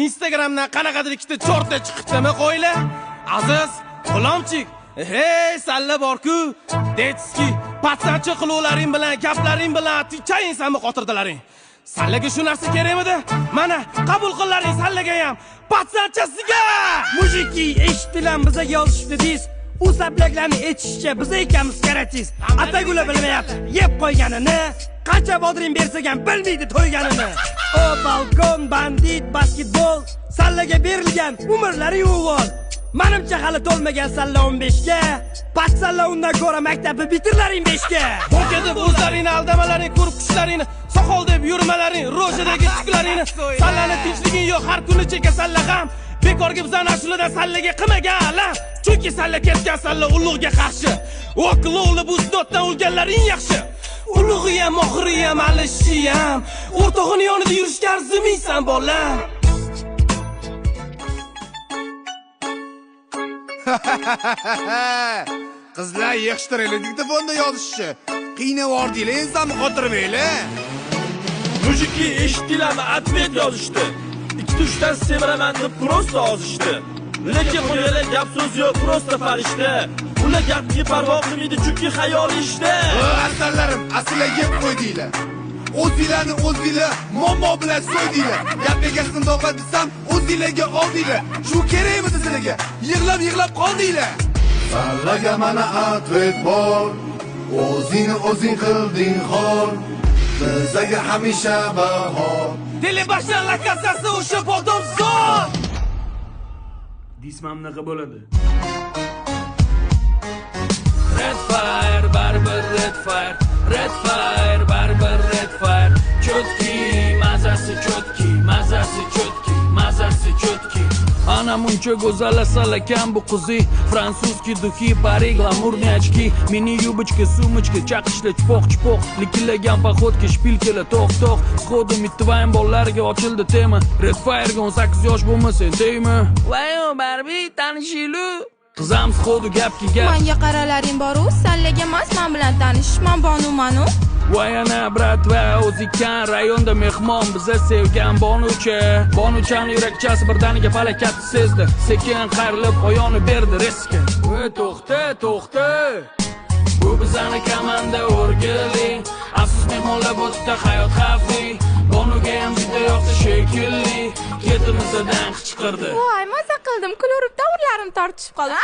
Instagramdan qanaqadir ikkita chorta chiqibdimi qo'ylar? Aziz, G'ulomchik, hey, salla borku, deysiz-ki, patsanchi qiluvlaring bilan, gaplaring bilan chayinsanmi xotirdilaring? Sallaga shu narsa kerakmidi? Mana, qabul qillaring sallaga ham, patsanchasiga! Mujiki, eshitdilar, bizaga yozishdi deysiz. U sablaklarni etishcha biz ekanmiz karachiz. Atagula bilmayapti, yeb qo'yganini, qancha bodring bersak ham bilmaydi to'yganini. O balkon, bandit, basketbol, sallaga berilgan umrlari yo'g'ol. Menimcha hali to'lmagan salla 15 ga, pat salla undan ko'ra maktabni bitirlaring 5 ga. Bo'k deb o'zlaringni aldamalaring, ko'rib qishlaringni, soqol deb yurmalaring, ro'jadagi chiqlaringni, sallani tinchliging yo'q, har kuni cheka salla ham. Bekorga bizani ashuladan sallaga qilmagan alam. Chunki salla ketgan salla ulug'ga qarshi. O'qiluvli bu snotdan o'lganlaring yaxshi. Ulug'i ham, oxiri ham, alishi ham. O'rtog'ini yonida yurishga arzimaysan bolam. Qizlar yig'ishtiraylik diktofonda yozishchi. Qiynab yordinglar, ensamni xotirmaylar. Mujiki, eshitdinglarmi? Atvet yozishdi. Ikki tushdan semiraman deb prosta yozishdi. Lekin qo'ylar gap so'z yo'q, prosta farishta. Ular gapga parvo qilmaydi, chunki xayol ishda. Asallarim, asla yeb qo'ydinglar. O'zinglarni o'zinglar momo bilan so'ydinglar. Gap egasini to'g'ri desam, o'zinglarga oldinglar. Shu kerakmi sizlarga? Yig'lab qoldinglar. Sallaga mana atvet bor, o'zingni o'zing qilding xor, bizaga hamisha bahor. Telebashar lakasasi o'sha podomzor. Dismam naqa bo'ladi? Red fire, barber red fire, red fire, barber red fire. Chotki, mazasi chotki, mazasi chotki, mazasi chotki. Ana muncha go'zal salakan bu qizi, fransuzki duhi, pari glamurni ochki, mini yubочка, sumочка, chaqishla chipoq, likillagan poxodka, shpilkala to'q, sходу mitvayn bolalarga ochildi tema. Red fire ga 18 yosh bo'lmasin deymi? Vayo Barbie, tanishilu. Qizam sходу gapga gap. Menga qaralaring boru, sallaga emas, men bilan tanishman Bonumanu. Vayana bratva, o'zikan rayonda mehmon, biza sevgan Bonucha. Bonuchani yurakchasi birdaniga falakatni sezdi. Sekin qayrilib oyoni berdi riskka. Voy to'xta. Bu bizani komanda o'rgili. Afsus mehmonlar bo'tda hayot xavfli. Bonuga ham juda yoqdi shekilli. Ketimizdan qichqirdi. Voy, maza qildim, kulurib, to'g'rilarim tortishib qoldi.